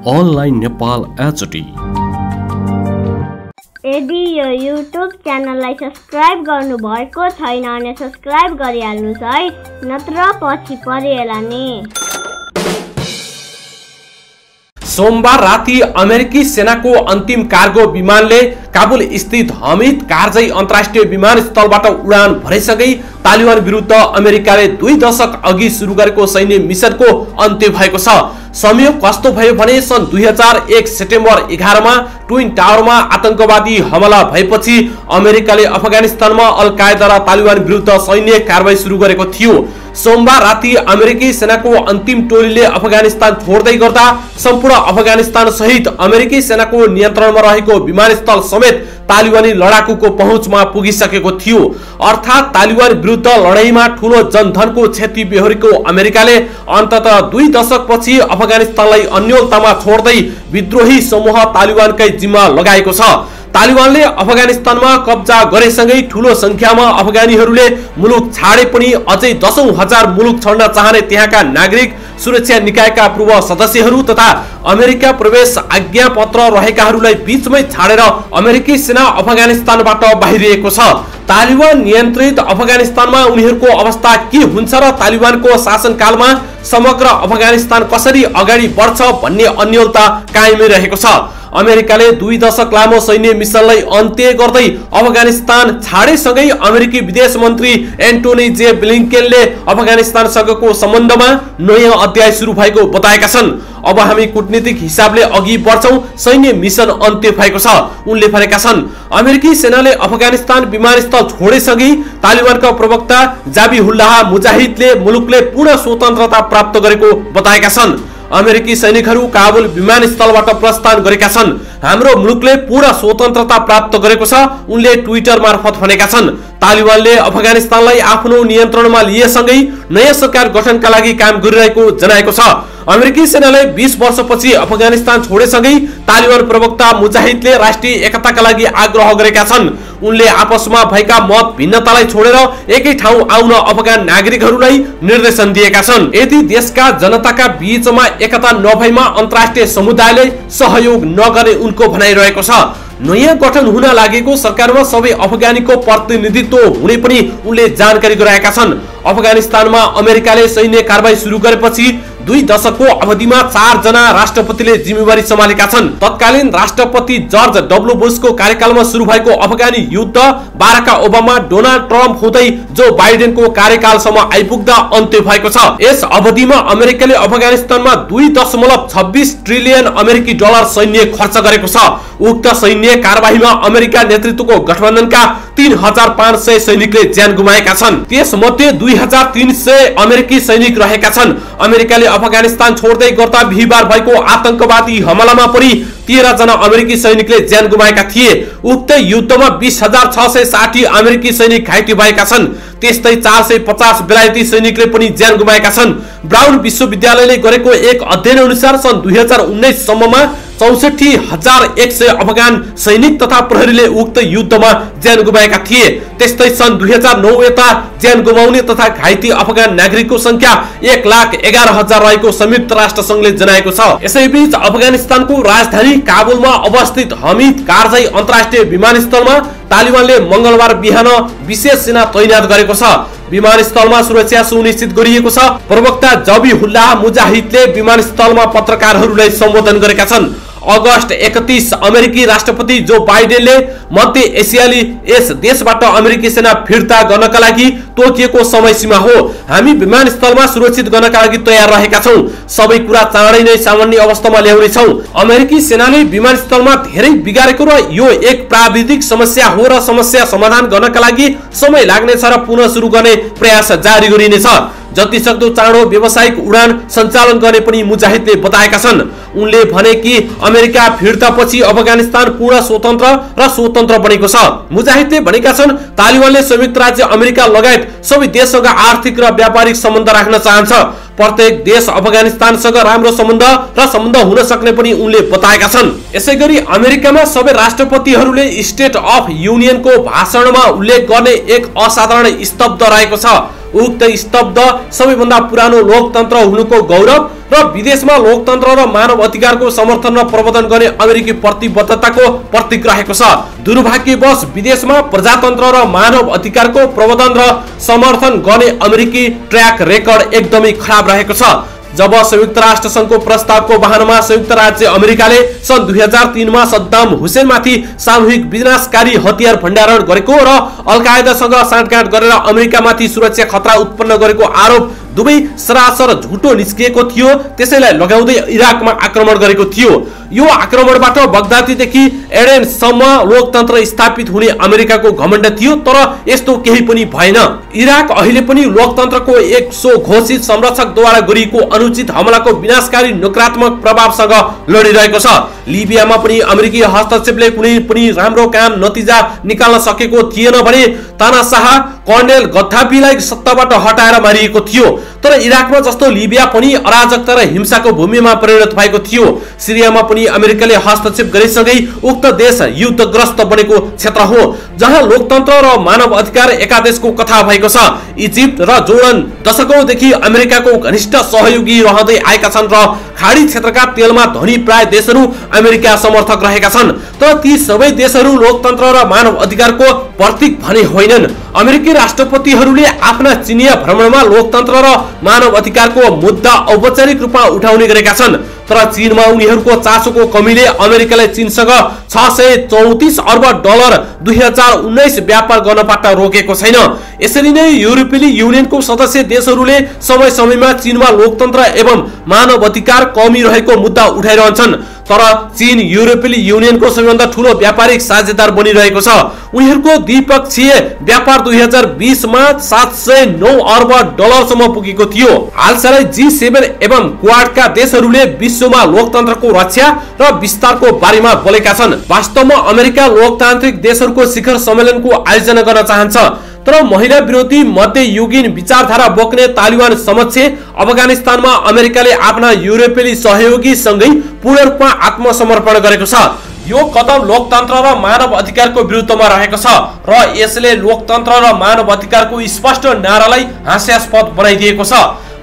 Online Nepal HD. यदि यो YouTube च्यानललाई सब्स्क्राइब गर्नुभएको छैन भने सब्स्क्राइब गरिहाल्नुस् है, नत्र पछि परिएला नि। सोमबार राति अमेरिकी सेनाको अन्तिम कार्गो विमानले काबुल स्थित हमिद कारजाई अन्तर्राष्ट्रिय विमानस्थलबाट उडान भरेसँगै तालिबान विरुद्ध अमेरिकाले 2 दशक अघि सुरु गरेको सैन्य मिसनको अन्त्य भएको छ। संयोग कस्तो भयो भने सन् 2001 सेप्टेम्बर 11 मा ट्विन टावरमा आतंकवादी हमला भएपछि अमेरिकाले अफगानिस्तानमा अल कायदा र तालिबान विरुद्ध सैन्य कारबाही सुरु गरेको थियो। सोमबार राति अमेरिकी सेनाको अन्तिम टोलीले अफगानिस्तान छोड्दै गर्दा सम्पूर्ण अफगानिस्तान सहित अमेरिकी सेनाको नियन्त्रणमा रहेको विमानस्थल समेत तालिबानी लडाकुको पहुँचमा पुगिसकेको थियो। अर्थात् तालिबान विरुद्ध लडाईँमा ठूलो जनधनको क्षति बेहोरेको अमेरिकाले अन्ततः 2 दशकपछि अफगानिस्तानलाई अन्योलतामा छोड्दै विद्रोही समूह तालिबानकै जिम्मा लगाएको छ। तालिबानले अफगानिस्तानमा कब्जा गरेसँगै ठूलो संख्यामा अफगानीहरूले मुलुक छाडे पनि अझै दशौं हजार मुलुक छोड्न चाहने त्यहाँका नागरिक, सुरक्षा निकायका पूर्व सदस्यहरू तथा अमेरिका प्रवेश आज्ञा पत्र रहेकाहरूलाई बीचमै छाडेर अमेरिकी सेना अफगानिस्तानबाट बाहिरिएको छ। तालिबान नियन्त्रित अफगानिस्तानमा उनीहरूको अवस्था के हुन्छ र तालिबानको शासनकालमा समग्र अफगानिस्तान कसरी अगाडि बढ्छ भन्ने अन्योलता कायमै रहेको छ। अमेरिकाले 2 दशक लामो सैन्य मिसनलाई अन्त्य गर्दै अफगानिस्तान छाडेसँगै अमेरिकी विदेश मन्त्री एन्टोनी जे ब्लिङ्केनले अफगानिस्तानसँगको सम्बन्धमा नयाँ अध्याय सुरु भएको बताएका छन्। अब हामी कूटनीतिक हिसाबले अघि बढ्छौं, सैन्य मिसन अन्त्य भएको छ उनले भनेका छन्। अमेरिकी सेनाले अफगानिस्तान विमानस्थल छोडेसँगै तालिबानका प्रवक्ता जाबिहुल्लाह मुजाहिदले मुलुकले पूर्ण स्वतन्त्रता प्राप्त गरेको बताएका छन्। अमेरिकी सैनिकहरू काबुल विमानस्थलबाट प्रस्थान गरेका छन्। हाम्रो मुलुकले पूर्ण स्वतन्त्रता प्राप्त गरेको छ उनले ट्विटर मार्फत भनेका छन्। तालिबानले अफगानिस्तानलाई आफ्नो नियन्त्रणमा लिएसँगै नयाँ सरकार गठनका लागि काम गरिरहेको जनाएको छ। अमेरिकी सेनाले 20 वर्षपछि अफगानिस्तान छोडेसँगै तालिबान प्रवक्ता मुजाहिदले राष्ट्रिय एकताका लागि आग्रह गरेका छन्। उनले आपसमा भएका मत भिन्नतालाई छोडेर एकै ठाउँ आउन अफगान नागरिकहरूलाई निर्देशन दिएका छन्। यदि देशका जनताका बीचमा एकता नभएमा अन्तर्राष्ट्रिय समुदायले सहयोग नगर्ने उनको भनाइरहेको छ। नयाँ गठन हुन लागेको सरकारमा सबै अफगानीको प्रतिनिधित्व हुने पनि उनले जानकारी गराएका छन्। अफगानिस्तानमा अमेरिकाले सैन्य कारबाही सुरु गरेपछि 2 दशकको अवधिमा 4 जना राष्ट्रपतिले जिम्मेवारी सम्हालेका छन्। तत्कालीन राष्ट्रपति जर्ज डब्ल्यू बुशको कार्यकालमा सुरु भएको अफगानी युद्ध बाराक ओबामा, डोनाल्ड ट्रम्प हुँदै जो बाइडेनको कार्यकालसम्म आइपुग्दा अन्त्य भएको छ। यस अवधिमा अमेरिकाले अफगानिस्तानमा 2.26 ट्रिलियन अमेरिकी डलर सैन्य खर्च गरेको छ। उक्त सैन्य कारबाहीमा अमेरिका नेतृत्वको गठबन्धनका 3500 सैनिकले ज्यान गुमाएका छन्। त्यसमध्ये 2300 अमेरिकी सैनिक रहेका छन्। अमेरिकाले अफगानिस्तान छोड्दै गर्दा बिहीबार भएको आतंकवादी हमलामा पनि 13 जना अमेरिकी सैनिकले ज्यान गुमाएका थिए। उक्त युद्धमा 20,660 अमेरिकी सैनिक घाइते भएका छन्। त्यस्तै 450 बेलायती सैनिकले पनि ज्यान गुमाएका छन्। ब्राउन विश्वविद्यालयले गरेको एक अध्ययन अनुसार सन् 2019 सम्ममा 64,100 अफगान सैनिक तथा प्रहरीले उक्त युद्धमा ज्यान गुमाएका थिए। त्यस्तै सन् 2009 यता ज्यान गुमाउने तथा घाइते अफगान नागरिकको संख्या 1,11,000 रहेको संयुक्त राष्ट्र संघले जनाएको छ। यसैबीच अफगानिस्तानको राजधानी काबुलमा अवस्थित हमिद कारजाई अन्तर्राष्ट्रिय विमानस्थलमा तालिबानले मंगलबार बिहान विशेष सेना तैनात गरेको छ। विमानस्थलमा सुरक्षा सुनिश्चित गरिएको छ। प्रवक्ता जबिहुल्लाह मुजाहिदले विमानस्थलमा पत्रकारहरूलाई सम्बोधन गरेका छन्। अगस्त 31 अमेरिकी राष्ट्रपति जो बाइडेनले मध्य एसियाली यस देशबाट अमेरिकी सेना फिर्ता गर्नका लागि तोकिएको समय सीमा हो। हामी विमानस्थलमा सुरक्षित गर्नका लागि तयार रहेका छौं। सबै कुरा चाँडै नै सामान्य अवस्थामा ल्याउने छौं। अमेरिकी सेनाले विमानस्थलमा धेरै बिगारेको र यो एक प्राविधिक समस्या हो र समस्या समाधान गर्नका लागि समय लाग्नेछ र पुनः सुरु गर्ने प्रयास जारी गरिनेछ। जति सक्दो चाँडो व्यावसायिक उडान सञ्चालन गर्ने पनि मुजाहिदले बताएका छन्। उनले भने कि अमेरिका फिर्तापछि अफगानिस्तान पूर्ण स्वतन्त्र र स्वतन्त्र बनेको छ। मुजाहिदले भनेका छन् तालिबानले संयुक्त राज्य अमेरिका लगायत सबै देशसँग आर्थिक र व्यापारिक सम्बन्ध राख्न चाहन्छ। प्रत्येक देश अफगानिस्तानसँग राम्रो सम्बन्ध हुन सक्ने पनि उनले बताएका छन्। यसैगरी अमेरिकामा सबै राष्ट्रपतिहरूले स्टेट अफ युनियनको भाषणमा उल्लेख गर्ने एक असाधारण स्तब्ध रहेको छ। उक्त स्तब्ध सबैभन्दा पुरानो लोकतन्त्र हुनुको गौरव र विदेशमा लोकतन्त्र र मानव अधिकारको समर्थन र प्रवर्धन गर्ने अमेरिकी प्रतिबद्धताको प्रतीक रहेको छ। दुर्भाग्यवश विदेशमा प्रजातन्त्र र मानव अधिकारको प्रवर्धन र समर्थन गर्ने अमेरिकी ट्र्याक रेकर्ड एकदमै खराब रहेको छ। जब संयुक्त राष्ट्र संघको प्रस्तावको बहानामा संयुक्त राज्य अमेरिकाले सन् 2003 मा सद्दाम हुसेनमाथि सामूहिक विनाशकारी हतियार भण्डारण गरेको र अल कायदासँग साँठगाँठ गरेर अमेरिकामाथि सुरक्षा खतरा उत्पन्न गरेको आरोप दुवै सरासर झुटो निस्किएको थियो, त्यसैलाई लगाउँदै इराकमा आक्रमण गरेको थियो। यो आक्रमणबाट बगदादीदेखि एडेनसम्म लोकतन्त्र स्थापित हुने अमेरिकाको घमण्ड थियो, तर यस्तो केही पनि भएन। इराक अहिले पनि लोकतन्त्रको एक स्वघोषित संरक्षकद्वारा गरिएको अनुचित हमलाको विनाशकारी नकारात्मक प्रभावसँग लडिरहेको छ। लिबियामा पनि अमेरिकी हस्तक्षेपले कुनै पनि राम्रो काम नतिजा निकाल्न सकेको थिएन भने तानाशाह कर्नेल गद्दाफीलाई सत्ताबाट हटाएर मारिएको थियो। तर इराकमा जस्तो लिबिया पनि अराजकता र हिंसाको भूमिमा परिणत भएको थियो। सिरियामा पनि अमेरिकाले हस्तक्षेप गरेसँगै उक्त देश युद्धग्रस्त बनेको क्षेत्र हो, जहाँ लोकतन्त्र र मानव अधिकार एकादेशको कथा भएको छ। इजिप्ट र जोर्डन दशकौंदेखि अमेरिकाको घनिष्ठ सहयोगी रहँदै आएका छन् र खाडी क्षेत्रका तेलमा धनी प्राय देशहरू अमेरिका समर्थक रहेका छन्। तर ती सबै देशहरू लोकतन्त्र र मानव अधिकारको प्रतीक भने होइनन्। अमेरिकी राष्ट्रपतिहरूले आफ्ना चिनिया भ्रमणमा लोकतन्त्र र मानव अधिकारको मुद्दा औपचारिक रूपमा उठाउने गरेका छन्, तर चीनमा उनीहरूको चासोको कमीले अमेरिकालाई चीनसँग $634 अर्ब 2019 व्यापार गर्नबाट रोकेको छैन। यसरी नै युरोपेली युनियनको सदस्य देशहरूले समय समयमा चीनमा लोकतन्त्र एवं मानव अधिकार कमी रहेको मुद्दा उठाइरहन्छन्, तर चीन युरोपेली युनियनको सबैभन्दा ठूलो व्यापारिक साझेदार बनिरहेको छ। उनीहरूको द्विपक्षीय व्यापार 2020 मा $709 अर्ब सम्म पुगेको थियो। हालसालै G7 एवं क्वाडका देशहरूले विश्वमा लोकतन्त्रको रक्षा र विस्तारको बारेमा बोलेका छन्। वास्तवमा अमेरिका लोकतान्त्रिक देशहरूको शिखर सम्मेलनको आयोजना गर्न चाहन्छ, तर महिला विरोधी मध्ययुगीन विचारधारा बोक्ने तालिबान समक्ष अफगानिस्तानमा अमेरिकाले आफ्ना युरोपेली सहयोगी सँगै पूर्ण रूपमा आत्मसमर्पण गरेको छ। यो कदम लोकतन्त्र र मानव अधिकारको विरुद्धमा रहेको छ र यसले लोकतन्त्र र मानव अधिकारको स्पष्ट नारालाई हास्यास्पद बनाइदिएको छ।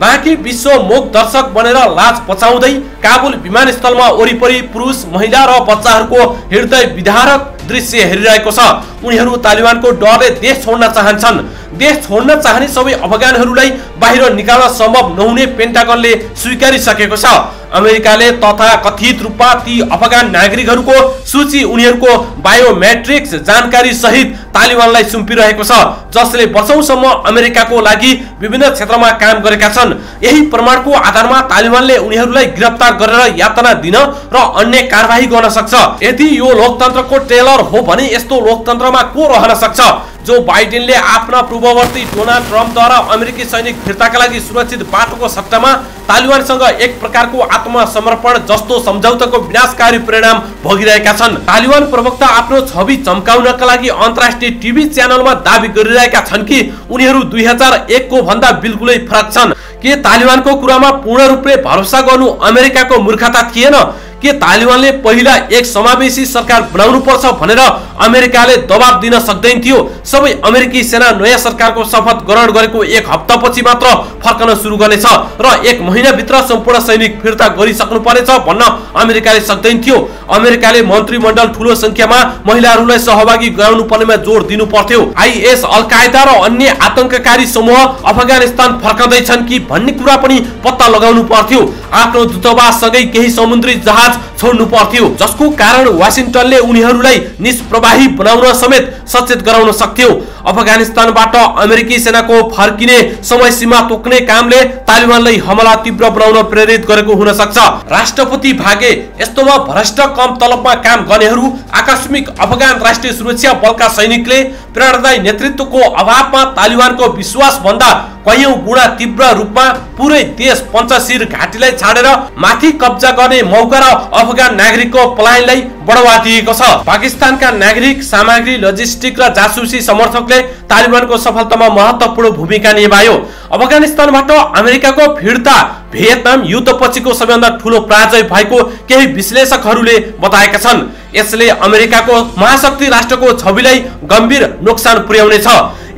बाँकी विश्व मूक दर्शक बनेर लाज पचाउँदै काबुल विमानस्थलमा वरिपरि पुरुष, महिला र बच्चाहरूको हृदय विदारक दृश्य हेरिरहेको छ। उनीहरू तालिबानको डरले देश छोड्न चाहन्छन्। देश छोड्न चाहने सबै अफगानहरूलाई बाहिर निकाल्न सम्भव नहुने पेन्टागनले स्वीकारिसकेको छ। अमेरिकाले तथाकथित रूपमा ती अफगान नागरिकहरूको सूची उनीहरूको बायोमेट्रिक्स जानकारी सहित तालिबानलाई सुम्पिरहेको छ, जसले वर्षौंसम्म अमेरिकाको लागि विभिन्न क्षेत्रमा काम गरेका छन्। यही प्रमाणको आधारमा तालिबानले उनीहरूलाई गिरफ्तार गरेर यातना दिन र अन्य कारबाही गर्न सक्छ। यदि यो लोकतन्त्रको ट्रेलर हो भने यस्तो लोकतन्त्रमा को रहन सक्छ? जो बाइडेनले आफ्ना पूर्ववर्ती डोनाल्ड ट्रम्पद्वारा अमेरिकी सैनिक फिर्ताका लागि सुरक्षित बाटोको सट्टामा तालिबानसँग एक प्रकारको आत्मसमर्पण जस्तो सम्झौताको विनाशकारी परिणाम भोगिरहेका छन्। तालिबान प्रवक्ता आफ्नो छवि चम्काउनका लागि अन्तर्राष्ट्रिय टिभी च्यानलमा दाबी गरिरहेका छन् कि उनीहरू 2001 को भन्दा बिल्कुलै फरक छन्। के तालिबानको कुरामा पूर्ण रूपले भरोसा गर्नु अमेरिकाको मूर्खता थिएन? के तालिबानले पहिला एक समावेशी सरकार बनाउनु पर्छ भनेर अमेरिकाले दबाब दिन सक्दैन थियो? सबै अमेरिकी सेना नयाँ सरकारको शपथ ग्रहण गरेको एक हप्तापछि मात्र फर्कन सुरु गर्नेछ र एक महिनाभित्र सम्पूर्ण सैनिक फिर्ता गरिसक्नु पर्नेछ भन्न अमेरिकाले सक्दैन थियो। अमेरिकाले मन्त्रीमण्डल ठूलो संख्यामा महिलाहरूलाई सहभागी गराउनु पर्नेमा जोड दिनु पर्थ्यो। आइएस, अल कायदा र अन्य आतंककारी समूह अफगानिस्तान फर्कँदैछन् कि भन्ने कुरा पनि पत्ता लगाउनु पर्थ्यो। आफ्नो दूतावाससँगै केही समुद्री जहाज छोड्नु पर्थ्यो, जसको कारण वाशिंटनले उनीहरूलाई निष्प्रवाही बनाउन समेत सचेत गराउन सक्थ्यो। अफगानिस्तानबाट अमेरिकी सेनाको फर्किने समय सीमा तोक्ने कामले तालिबानलाई हमला तीव्र बनाउन प्रेरित गरेको हुन सक्छ। राष्ट्रपति भागे यस्तोमा भ्रष्ट कम तलबमा काम गर्नेहरू, आकस्मिक अफगान राष्ट्रिय सुरक्षा बलका सैनिकले प्रेरणादायी नेतृत्वको अभावमा तालिबानको विश्वास भन्दा कयौं गुणा तीव्र रूपमा पुरै देश पञ्चशीर घाटीलाई छाडेर माथि कब्जा गर्ने मौका र अफगान नागरिकको पलायनलाई बढावा दिएको छ। पाकिस्तानका नागरिक, सामग्री, लजिस्टिक र जासुसी समर्थकले तालिबानको सफलतामा महत्वपूर्ण भूमिका निभायो। अफगानिस्तानबाट अमेरिकाको फिर्ता भियतनाम युद्धपछिको सबैभन्दा ठूलो पराजय भएको केही विश्लेषकहरूले बताएका छन्। यसले अमेरिकाको महाशक्ति राष्ट्रको छविलाई गम्भीर नोक्सान पुर्याउनेछ।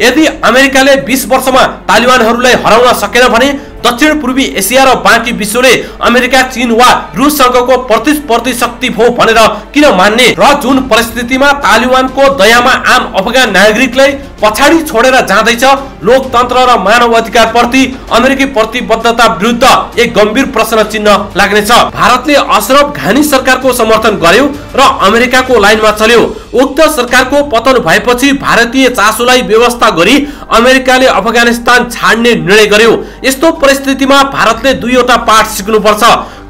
यदि अमेरिकाले 20 वर्षमा तालिबानहरूलाई हराउन सकेन भने दक्षिण पूर्वी एसिया र बाँकी विश्वले अमेरिका, चीन वा रुससँगको प्रतिस्पर्धी शक्ति हो भनेर किन मान्ने र जुन परिस्थितिमा तालिबानको दयामा आम अफगान नागरिकलाई पछाडि छोडेर जाँदैछ, लोकतन्त्र र मानव अधिकार प्रति अमेरिकी प्रतिबद्धता विरुद्ध एक गम्भीर प्रश्न चिन्ह लाग्नेछ। भारतले अशरफ घानी सरकारको समर्थन गर्यो र अमेरिकाको लाइनमा चल्यो। उक्त सरकारको पतन भएपछि भारतीय चासोलाई व्यवस्था गरी अमेरिकाले अफगानिस्तान छाड्ने निर्णय गर्यो। यस्तो परिस्थितिमा भारतले दुईवटा पाठ सिक्नुपर्छ।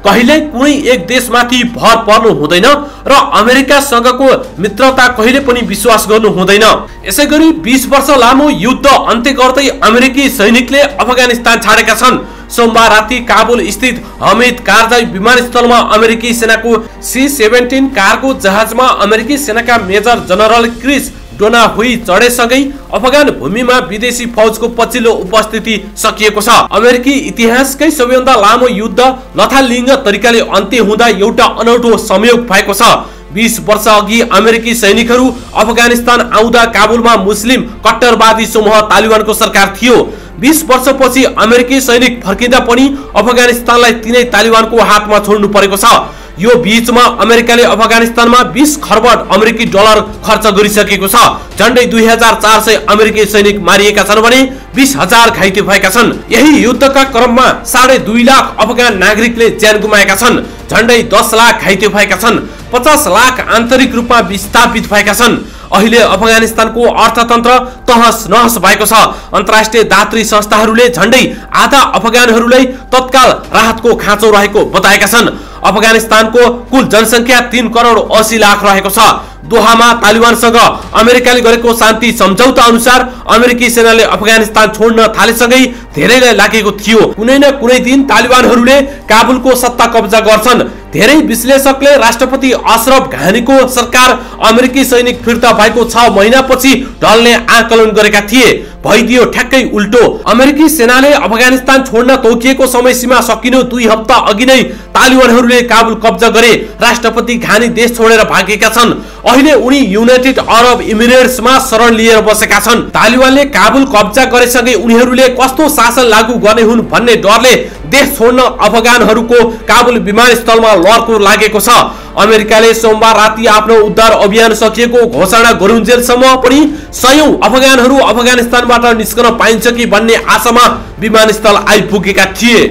कहिले कुनै एक देशमाथि भर पर्नु हुँदैन र अमेरिकासँगको मित्रता कहिले पनि विश्वास गर्नु हुँदैन। यसैगरी 20 वर्ष लामो युद्ध अन्त्य गर्दै अमेरिकी सैनिकले अफगानिस्तान छाडेका छन्। सोमबार राति काबुल स्थित हमिद कारजाई विमानस्थलमा अमेरिकी सेनाको C-17 कार्गो जहाजमा अमेरिकी सेनाका मेजर जनरल क्रिस डोनाहुई चढेसँगै अफगान भूमिमा विदेशी फौजको पछिल्लो उपस्थिति सकिएको छ। अमेरिकी इतिहासकै सबैभन्दा लामो युद्ध लथालिङ्ग तरिकाले अन्त्य हुँदा एउटा अनौठो संयोग भएको छ। 20 वर्ष अघि अमेरिकी सैनिकहरू अफगानिस्तान आउँदा काबुलमा मुस्लिम कट्टरवादी समूह तालिबानको सरकार थियो। 20 वर्षपछि अमेरिकी सैनिक फर्किँदा पनि अफगानिस्तानलाई तिनै तालिबानको हातमा छोड्नु परेको छ। यो बीचमा अमेरिकाले अफगानिस्तानमा 20 खर्ब अमेरिकी डलर खर्च गरिसकेको छ। झन्डै 2400 अमेरिकी सैनिक मारिएका छन् भने 20,000 घाइते भएका छन्। यही युद्धका क्रममा 2.5 लाख अफगान नागरिकले ज्यान गुमाएका छन्। झन्डै 10 लाख घाइते भएका छन्। 50 लाख आन्तरिक रूपमा विस्थापित भएका छन्। अहिले अफगानिस्तानको अर्थतन्त्र तहस नहस भएको छ। अन्तर्राष्ट्रिय दात्री संस्थाहरूले झन्डै आधा अफगानहरूलाई तत्काल राहतको खाँचो रहेको बताएका छन्। अफगानिस्तानको कुल जनसङ्ख्या 3 करोड 80 लाख रहेको छ। दोहामा तालिबानसँग अमेरिकाले गरेको शान्ति सम्झौता अनुसार अमेरिकी सेनाले अफगानिस्तान छोड्न थालेसँगै धेरैलाई लागेको थियो कुनै न कुनै दिन तालिबानहरूले काबुलको सत्ता कब्जा गर्छन्। धेरै विश्लेषकले राष्ट्रपति अशरफ घानीको सरकार अमेरिकी सैनिक फिर्ता भएको 6 महिनापछि ढल्ने आकलन गरेका थिए। भइदियो ठ्याक्कै उल्टो। अमेरिकी सेनाले अफगानिस्तान छोड्न तोकिएको समय सीमा सकिनु 2 हप्ता अघि नै तालिबानहरूले काबुल कब्जा गरे। राष्ट्रपति घानी देश छोडेर भागेका छन्। अहिले उनी युनाइटेड अरब इमिरेट्समा शरण लिएर बसेका छन्। तालिबानले काबुल कब्जा गरेसँगै उनीहरूले कस्तो शासन लागू गर्ने हुन् भन्ने डरले देश छोड्न अफगानहरूको काबुल विमानस्थलमा लड्को लागेको छ। अमेरिकाले सोमबार राति आफ्नो उद्धार अभियान सकिएको घोषणा गरुन्जेलसम्म पनि सयौं अफगानहरू अफगानिस्तानबाट निस्कन पाइन्छ कि भन्ने आशामा विमानस्थल आइपुगेका थिए।